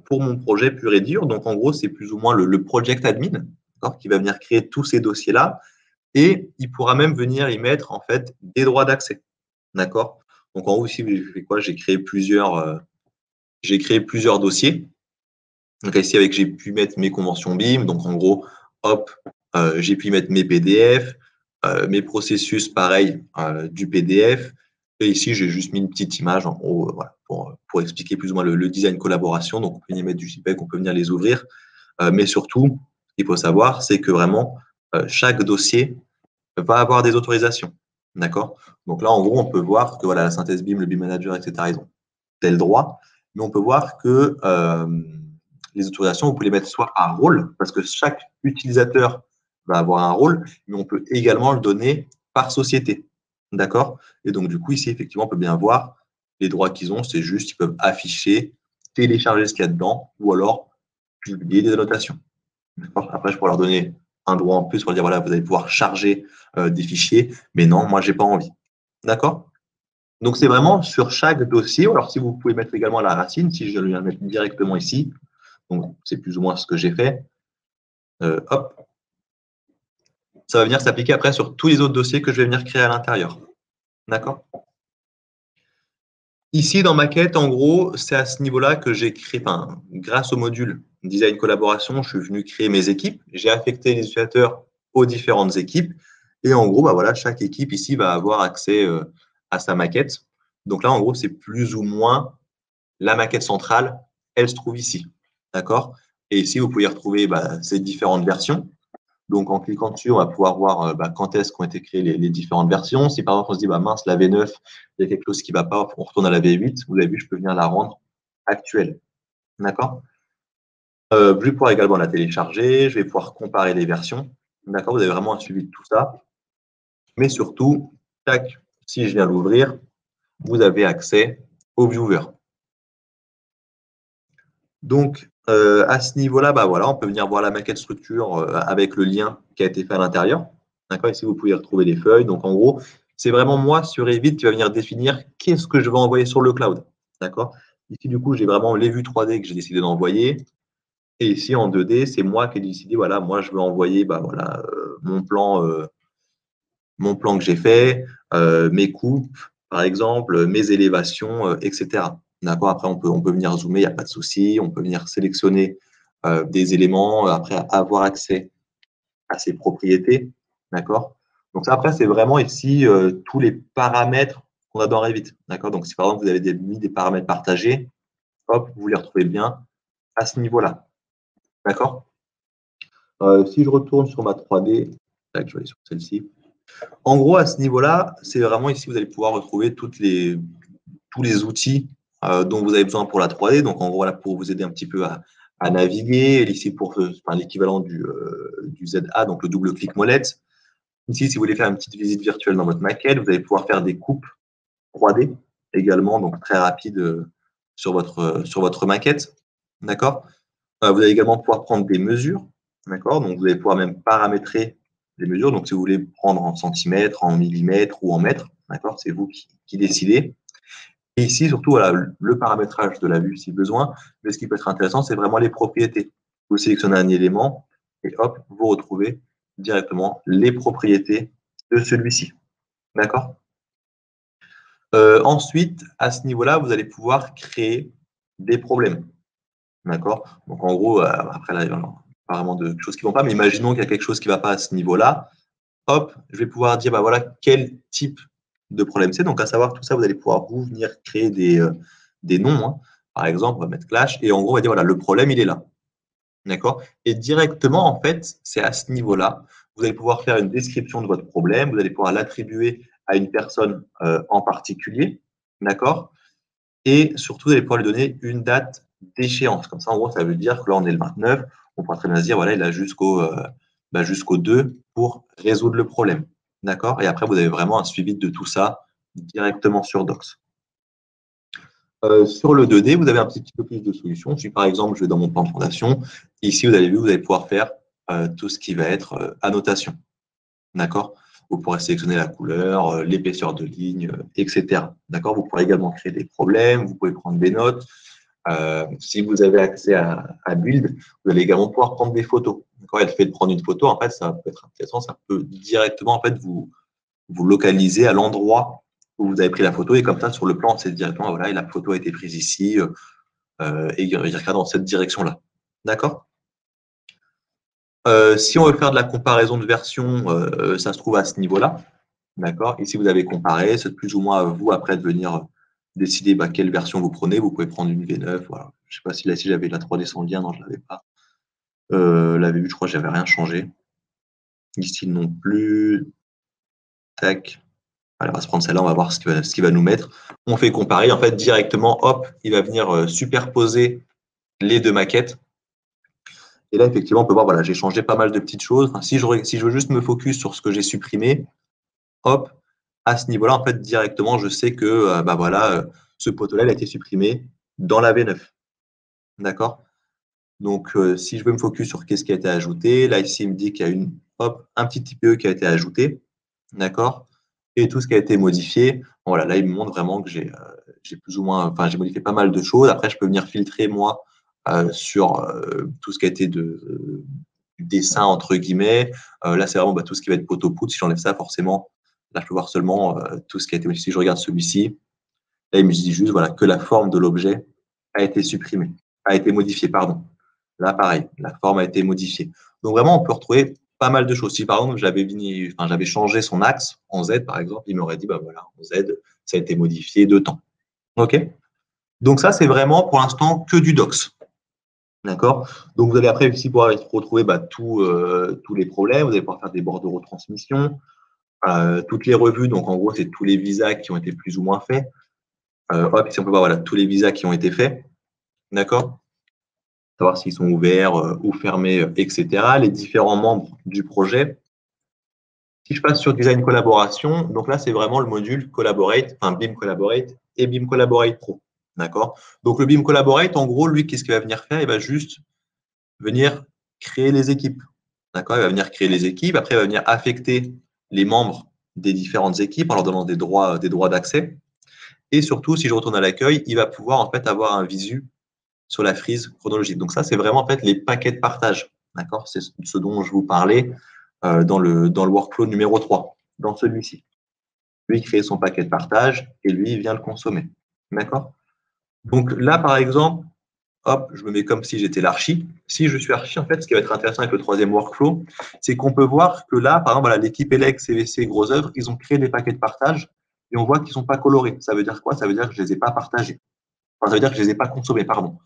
pour mon projet pur et dur. Donc, en gros, c'est plus ou moins le project admin qui va venir créer tous ces dossiers-là. Et il pourra même venir y mettre, en fait, des droits d'accès. D'accord. Donc, en gros, ici, j'ai fait quoi? J'ai créé plusieurs dossiers. Donc, ici, j'ai pu mettre mes conventions BIM. Donc, en gros, hop, j'ai pu mettre mes PDF, mes processus, pareil, du PDF. Et ici, j'ai juste mis une petite image en gros voilà, pour expliquer plus ou moins le design collaboration. Donc, on peut y mettre du JPEG, on peut venir les ouvrir. Mais surtout, ce qu'il faut savoir, c'est que vraiment, chaque dossier va avoir des autorisations. D'accord. Donc là, en gros, on peut voir que voilà, la synthèse BIM, le BIM Manager, etc., ils ont tel droit. Mais on peut voir que les autorisations, vous pouvez les mettre soit par rôle, parce que chaque utilisateur va avoir un rôle, mais on peut également le donner par société. D'accord. Et donc, du coup, ici, effectivement, on peut bien voir les droits qu'ils ont. C'est juste qu'ils peuvent afficher, télécharger ce qu'il y a dedans, ou alors publier des annotations. Après, je pourrais leur donner un droit en plus pour dire, voilà, vous allez pouvoir charger des fichiers, mais non, moi, je n'ai pas envie. D'accord. Donc, c'est vraiment sur chaque dossier. Alors, si vous pouvez mettre également la racine, si je viens mettre directement ici, donc c'est plus ou moins ce que j'ai fait, hop, ça va venir s'appliquer après sur tous les autres dossiers que je vais venir créer à l'intérieur. D'accord. Ici, dans Maquette, en gros, c'est à ce niveau-là que j'ai créé, enfin, grâce au module Design Collaboration, je suis venu créer mes équipes. J'ai affecté les utilisateurs aux différentes équipes. Et en gros, bah voilà, chaque équipe ici va avoir accès à sa maquette. Donc là, en gros, c'est plus ou moins la maquette centrale, elle se trouve ici. D'accord. Et ici, vous pouvez retrouver ces différentes versions. Donc, en cliquant dessus, on va pouvoir voir quand est-ce qu'ont été créées les différentes versions. Si par exemple, on se dit, mince, la V9, il y a quelque chose qui ne va pas, on retourne à la V8. Vous avez vu, je peux venir la rendre actuelle. D'accord. Je vais pouvoir également la télécharger. Je vais pouvoir comparer les versions. D'accord. Vous avez vraiment un suivi de tout ça. Mais surtout, tac, si je viens l'ouvrir, vous avez accès au viewer. Donc, à ce niveau-là, voilà, on peut venir voir la maquette structure avec le lien qui a été fait à l'intérieur. D'accord. Ici, vous pouvez retrouver les feuilles. Donc, en gros, c'est vraiment moi sur Revit qui va venir définir qu'est-ce que je vais envoyer sur le cloud. D'accord. Ici, du coup, j'ai vraiment les vues 3D que j'ai décidé d'envoyer. Et ici, en 2D, c'est moi qui ai décidé, voilà, moi, je veux envoyer mon plan que j'ai fait, mes coupes, par exemple, mes élévations, etc. D'accord. Après, on peut venir zoomer, il n'y a pas de souci. On peut venir sélectionner des éléments, après avoir accès à ses propriétés. D'accord. Donc ça, après, c'est vraiment ici tous les paramètres qu'on a dans Revit. D'accord? Donc, si par exemple, vous avez mis des paramètres partagés, hop, vous les retrouvez bien à ce niveau-là. D'accord? Si je retourne sur ma 3D, tac, je vais aller sur celle-ci. En gros, à ce niveau-là, c'est vraiment ici, vous allez pouvoir retrouver tous les outils dont vous avez besoin pour la 3D. Donc, en gros, voilà, pour vous aider un petit peu à naviguer. Ici, pour l'équivalent du ZA, donc le double-clic molette. Ici, si vous voulez faire une petite visite virtuelle dans votre maquette, vous allez pouvoir faire des coupes 3D également, donc très rapide sur votre maquette. D'accord? Vous allez également pouvoir prendre des mesures. D'accord? Donc, vous allez pouvoir même paramétrer les mesures. Donc, si vous voulez prendre en centimètres, en millimètres ou en mètres, d'accord? C'est vous qui décidez. Et ici, surtout, voilà, le paramétrage de la vue si besoin. Mais ce qui peut être intéressant, c'est vraiment les propriétés. Vous sélectionnez un élément et hop, vous retrouvez directement les propriétés de celui-ci. D'accord? Ensuite, à ce niveau-là, vous allez pouvoir créer des problèmes. D'accord? Donc, en gros, après, là, il y a pas vraiment de choses qui ne vont pas, mais imaginons qu'il y a quelque chose qui ne va pas à ce niveau-là. Hop, je vais pouvoir dire, bah voilà, quel type de problème c'est. Donc, à savoir, tout ça, vous allez pouvoir vous venir créer des noms. Hein. Par exemple, on va mettre Clash et en gros, on va dire, voilà, le problème, il est là. D'accord? Et directement, en fait, c'est à ce niveau-là, vous allez pouvoir faire une description de votre problème, vous allez pouvoir l'attribuer à une personne en particulier. D'accord? Et surtout, vous allez pouvoir lui donner une date d'échéance. Comme ça, en gros, ça veut dire que là, on est le 29. On pourra très bien se dire, voilà, il a jusqu'au 2 pour résoudre le problème. D'accord? Et après, vous avez vraiment un suivi de tout ça directement sur Docs. Sur le 2D, vous avez un petit peu plus de solutions. Si par exemple, je vais dans mon plan de fondation, ici, vous avez vu, vous allez pouvoir faire tout ce qui va être annotation. D'accord? Vous pourrez sélectionner la couleur, l'épaisseur de ligne, etc. D'accord? Vous pourrez également créer des problèmes, vous pouvez prendre des notes. Si vous avez accès à Build, vous allez également pouvoir prendre des photos. D'accord? Et le fait de prendre une photo, en fait, ça peut être intéressant, ça peut directement en fait, vous localiser à l'endroit où vous avez pris la photo et comme ça, sur le plan, c'est directement, voilà, et la photo a été prise ici et il regarde dans cette direction-là. D'accord? Si on veut faire de la comparaison de versions, ça se trouve à ce niveau-là. D'accord? Ici, vous avez comparé. C'est plus ou moins à vous, après, de venir décider quelle version vous prenez. Vous pouvez prendre une V9. Voilà. Je ne sais pas si là, si j'avais la 3D sans lien. Non, je ne l'avais pas. La V8, je crois que je n'avais rien changé. Ici, non plus. Tac. Allez, on va se prendre celle-là. On va voir ce qu'il va nous mettre. On fait comparer. En fait, directement, hop, il va venir superposer les deux maquettes. Et là, effectivement, on peut voir, voilà, j'ai changé pas mal de petites choses. Enfin, si je veux juste me focus sur ce que j'ai supprimé, hop, à ce niveau-là, en fait, directement, je sais que voilà, ce poteau-là, il a été supprimé dans la V9. D'accord? Donc, si je veux me focus sur qu'est-ce qui a été ajouté, là, ici, il me dit qu'il y a un petit IPE qui a été ajouté. D'accord? Et tout ce qui a été modifié. Bon, voilà, là, il me montre vraiment que j'ai plus ou moins, enfin, j'ai modifié pas mal de choses. Après, je peux venir filtrer, moi, sur tout ce qui a été du dessin, entre guillemets. Là, c'est vraiment tout ce qui va être poteau-poutre. Si j'enlève ça, forcément, là, je peux voir seulement tout ce qui a été modifié. Si je regarde celui-ci, là, il me dit juste voilà, que la forme de l'objet a été supprimée, a été modifiée, pardon. Là, pareil, la forme a été modifiée. Donc, vraiment, on peut retrouver pas mal de choses. Si, par exemple, j'avais changé son axe en Z, par exemple, il m'aurait dit, voilà, en Z, ça a été modifié de temps. OK? Donc, ça, c'est vraiment, pour l'instant, que du Docs. D'accord? Donc, vous allez après ici pouvoir retrouver tous les problèmes. Vous allez pouvoir faire des bordereaux de retransmission. Toutes les revues, donc en gros, c'est tous les visas qui ont été plus ou moins faits. Hop, ici, on peut voir voilà, tous les visas qui ont été faits. D'accord? Savoir s'ils sont ouverts ou fermés, etc. Les différents membres du projet. Si je passe sur Design Collaboration, donc là, c'est vraiment le module Collaborate, enfin BIM Collaborate et BIM Collaborate Pro. D'accord? Donc, le BIM Collaborate, en gros, lui, qu'est-ce qu'il va venir faire? Il va juste venir créer les équipes. D'accord? Il va venir créer les équipes. Après, il va venir affecter les membres des différentes équipes en leur donnant des droits d'accès. Et surtout, si je retourne à l'accueil, il va pouvoir en fait avoir un visu sur la frise chronologique. Donc ça, c'est vraiment en fait les paquets de partage. D'accord? C'est ce dont je vous parlais dans le workflow numéro 3, dans celui-ci. Lui, il crée son paquet de partage et lui, il vient le consommer. D'accord? Donc là, par exemple, hop, je me mets comme si j'étais l'archi. Si je suis archi, en fait, ce qui va être intéressant avec le troisième workflow, c'est qu'on peut voir que là, par exemple, l'équipe ELEC, CVC, Gros Œuvre, ils ont créé des paquets de partage. et on voit qu'ils ne sont pas colorés. Ça veut dire quoi? Ça veut dire que je ne les ai pas partagés. Enfin, ça veut dire que je ne les ai pas consommés, pardon.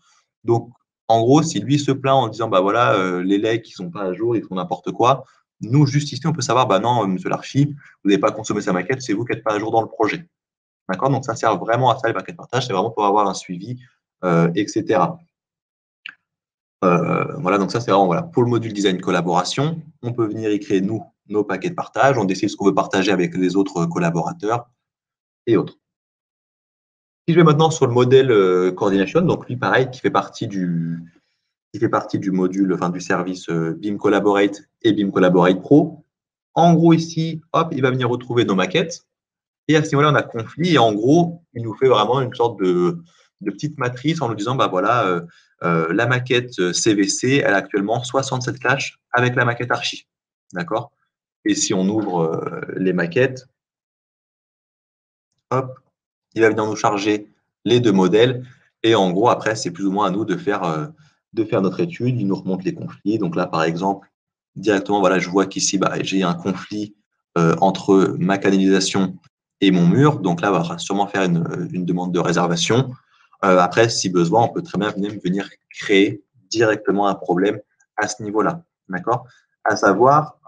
Donc, en gros, si lui se plaint en disant, bah voilà, les legs, ils ne sont pas à jour, ils font n'importe quoi, nous, juste ici, on peut savoir, bah non, monsieur l'archi, vous n'avez pas consommé sa maquette, c'est vous qui n'êtes pas à jour dans le projet. D'accord? Donc, ça sert vraiment à ça, les paquets de partage, c'est vraiment pour avoir un suivi, etc. Voilà, donc ça, c'est vraiment voilà. Pour le module design collaboration, on peut venir y créer, nous, nos paquets de partage, on décide ce qu'on veut partager avec les autres collaborateurs et autres. Si je vais maintenant sur le modèle coordination, donc lui, pareil, qui fait partie du module, enfin du service BIM Collaborate et BIM Collaborate Pro. En gros, ici, hop, il va venir retrouver nos maquettes. Et à ce niveau-là, on a conflit. Et en gros, il nous fait vraiment une sorte de petite matrice en nous disant, bah voilà, la maquette CVC, elle a actuellement 67 caches avec la maquette archi. D'accord? Et si on ouvre les maquettes, hop, il va venir nous charger les deux modèles. Et en gros, après, c'est plus ou moins à nous de faire notre étude. Il nous remonte les conflits. Donc là, par exemple, directement, voilà, je vois qu'ici, bah, j'ai un conflit entre ma canalisation et mon mur. Donc là, on va sûrement faire une demande de réservation. Après, si besoin, on peut très bien venir créer directement un problème à ce niveau-là. D'accord? À savoir,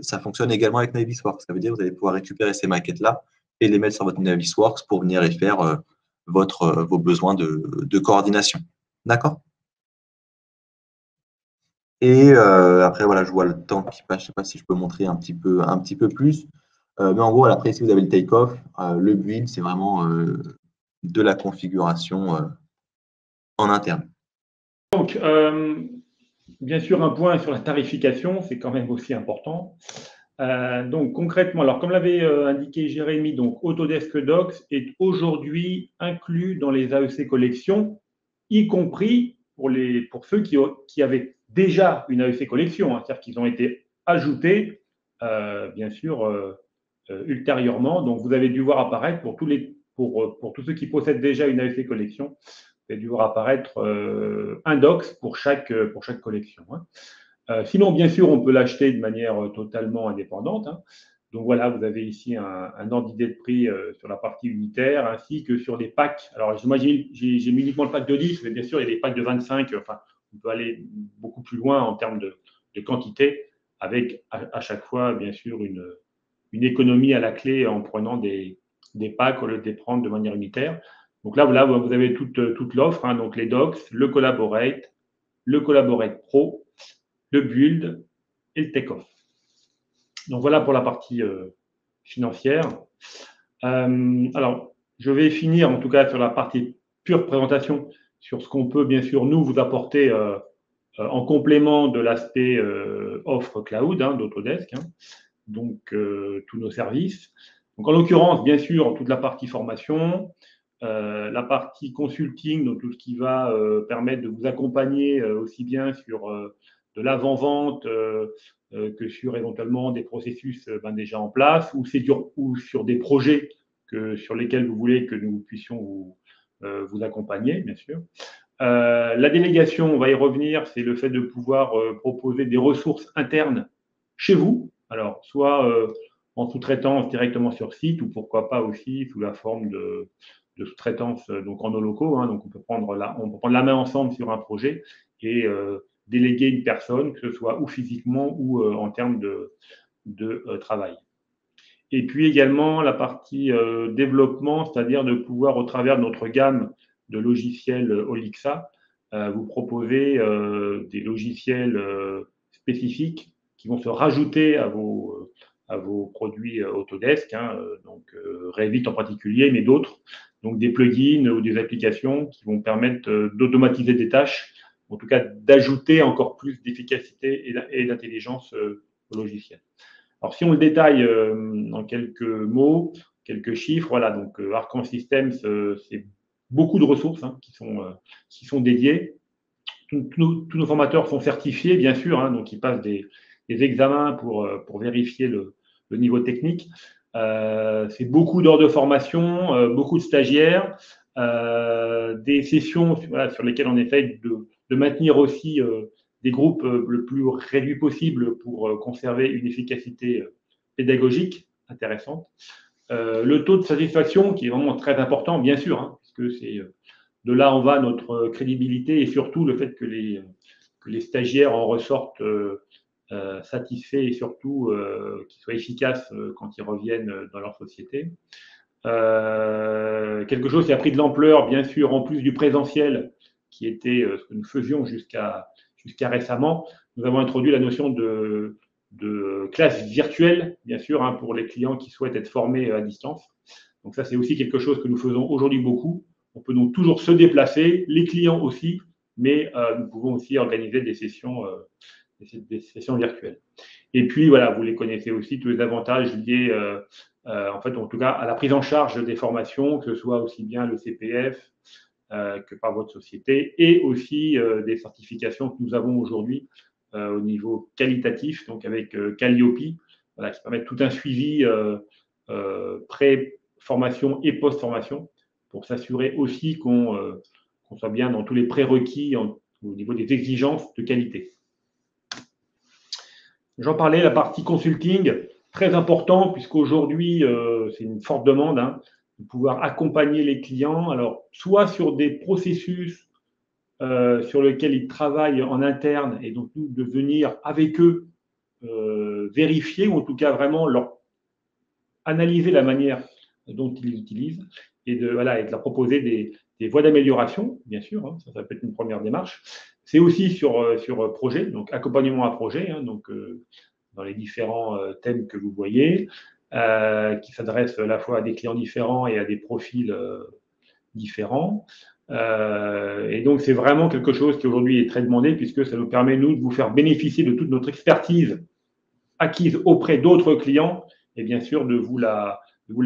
ça fonctionne également avec Navisworks. Ça veut dire que vous allez pouvoir récupérer ces maquettes-là et les mettre sur votre Navisworks pour venir y faire vos besoins de coordination. D'accord? Et après, voilà, je vois le temps qui passe. Je ne sais pas si je peux montrer un petit peu plus. Mais en gros, après, ici, vous avez le take-off. Le build, c'est vraiment de la configuration en interne. Donc, bien sûr, un point sur la tarification, c'est quand même aussi important. Donc, concrètement, alors comme l'avait indiqué Jérémy, donc Autodesk Docs est aujourd'hui inclus dans les AEC collections, y compris pour ceux qui avaient déjà une AEC collection, hein, c'est-à-dire qu'ils ont été ajoutés, bien sûr, ultérieurement. Donc, vous avez dû voir apparaître pour tous ceux qui possèdent déjà une AEC collection, vous avez dû voir apparaître un docs pour chaque collection. Hein. Sinon, bien sûr, on peut l'acheter de manière totalement indépendante. Hein. Donc voilà, vous avez ici un ordre d'idée de prix sur la partie unitaire, ainsi que sur les packs. Alors, j'imagine, j'ai mis uniquement le pack de 10, mais bien sûr, il y a des packs de 25. Enfin, on peut aller beaucoup plus loin en termes de quantité, avec à chaque fois, bien sûr, une économie à la clé en prenant des packs au lieu de les prendre de manière unitaire. Donc là, vous avez toute l'offre, hein, donc les docs, le Collaborate Pro, le build et le take-off. Donc voilà pour la partie financière. Alors, je vais finir en tout cas sur la partie pure présentation, sur ce qu'on peut bien sûr nous vous apporter en complément de l'aspect offre cloud hein, d'Autodesk, hein, donc tous nos services. Donc en l'occurrence, bien sûr, toute la partie formation, la partie consulting, donc tout ce qui va permettre de vous accompagner aussi bien sur de l'avant-vente que sur éventuellement des processus déjà en place ou sur des projets sur lesquels vous voulez que nous puissions vous accompagner, bien sûr. La délégation, on va y revenir, c'est le fait de pouvoir proposer des ressources internes chez vous, alors soit en sous-traitance directement sur site ou pourquoi pas aussi sous la forme de sous-traitance donc en nos locaux. Hein, donc on peut prendre la main ensemble sur un projet et déléguer une personne, que ce soit ou physiquement ou en termes de travail. Et puis également la partie développement, c'est-à-dire de pouvoir, au travers de notre gamme de logiciels Olixa, vous proposer des logiciels spécifiques qui vont se rajouter à vos produits Autodesk, hein, donc Revit en particulier, mais d'autres, donc des plugins ou des applications qui vont permettre d'automatiser des tâches, en tout cas d'ajouter encore plus d'efficacité et d'intelligence au logiciel. Alors, si on le détaille en quelques mots, quelques chiffres, voilà, donc Arcan Systems, c'est beaucoup de ressources hein, qui sont dédiées. Tous nos formateurs sont certifiés, bien sûr, hein, donc ils passent des examens pour vérifier le niveau technique. C'est beaucoup d'heures de formation, beaucoup de stagiaires, des sessions voilà, sur lesquelles on essaye de maintenir aussi des groupes le plus réduits possible pour conserver une efficacité pédagogique intéressante. Le taux de satisfaction qui est vraiment très important, bien sûr, hein, parce que c'est de là en va notre crédibilité et surtout le fait que les stagiaires en ressortent satisfaits et surtout qu'ils soient efficaces quand ils reviennent dans leur société. Quelque chose qui a pris de l'ampleur, bien sûr, en plus du présentiel, qui était ce que nous faisions jusqu'à récemment. Nous avons introduit la notion de classe virtuelle, bien sûr, hein, pour les clients qui souhaitent être formés à distance. Donc ça, c'est aussi quelque chose que nous faisons aujourd'hui beaucoup. On peut donc toujours se déplacer, les clients aussi, mais nous pouvons aussi organiser des sessions virtuelles. Et puis, voilà, vous les connaissez aussi, tous les avantages liés, en fait, en tout cas, à la prise en charge des formations, que ce soit aussi bien le CPF que par votre société, et aussi des certifications que nous avons aujourd'hui au niveau qualitatif, donc avec Calliope, voilà, qui permet tout un suivi pré-formation et post-formation pour s'assurer aussi qu'on soit bien dans tous les prérequis au niveau des exigences de qualité. J'en parlais, la partie consulting, très important, puisqu'aujourd'hui, c'est une forte demande, hein, de pouvoir accompagner les clients, alors soit sur des processus sur lesquels ils travaillent en interne, et donc nous, de venir avec eux vérifier, ou en tout cas vraiment leur analyser la manière dont ils les utilisent, et de leur proposer des voies d'amélioration, bien sûr, hein, ça peut être une première démarche. C'est aussi sur projet, donc accompagnement à projet, hein, donc dans les différents thèmes que vous voyez, qui s'adressent à la fois à des clients différents et à des profils différents. Et donc, c'est vraiment quelque chose qui aujourd'hui est très demandé, puisque ça nous permet, nous, de vous faire bénéficier de toute notre expertise acquise auprès d'autres clients et bien sûr de vous la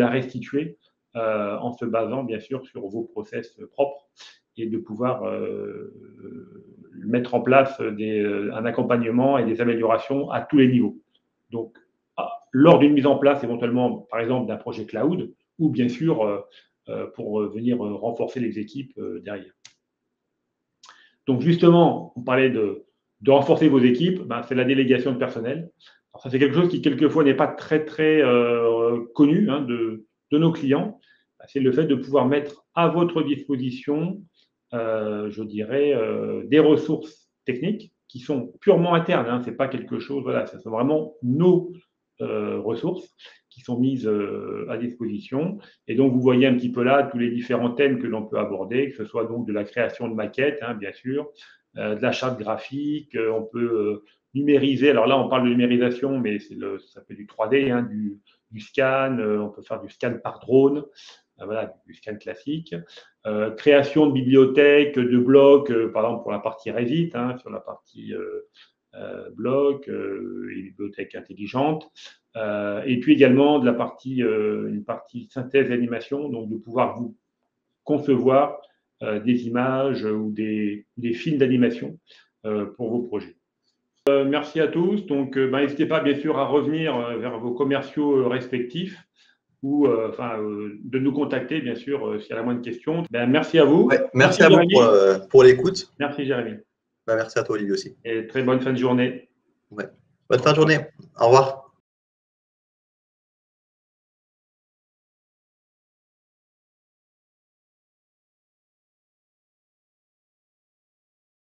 restituer en se basant bien sûr sur vos process propres et de pouvoir mettre en place un accompagnement et des améliorations à tous les niveaux. Donc, lors d'une mise en place éventuellement, par exemple, d'un projet cloud, ou bien sûr pour venir renforcer les équipes derrière. Donc, justement, on parlait de renforcer vos équipes, c'est la délégation de personnel. Alors, ça, c'est quelque chose qui, quelquefois, n'est pas très connu hein, de nos clients. C'est le fait de pouvoir mettre à votre disposition, je dirais, des ressources techniques qui sont purement internes. Hein, ce n'est pas quelque chose, voilà, ce sont vraiment nos ressources qui sont mises à disposition. Et donc, vous voyez un petit peu là tous les différents thèmes que l'on peut aborder, que ce soit donc de la création de maquettes, hein, bien sûr, de la charte graphique, on peut numériser. Alors là, on parle de numérisation, mais ça fait du 3D, hein, du scan, on peut faire du scan par drone, voilà, du scan classique. Création de bibliothèques, de blocs, par exemple pour la partie Revit, hein, sur la partie blocs et bibliothèques intelligentes. Et puis également de la partie, une partie synthèse et animation, donc de pouvoir vous concevoir des images ou des films d'animation pour vos projets. Merci à tous. Donc, n'hésitez pas bien sûr à revenir vers vos commerciaux respectifs ou de nous contacter bien sûr s'il y a la moindre question. Merci à vous. Ouais, merci à vous pour l'écoute. Merci Jérémy. Merci à toi Olivier aussi. Et très bonne fin de journée. Ouais. Bonne fin de journée. Au revoir.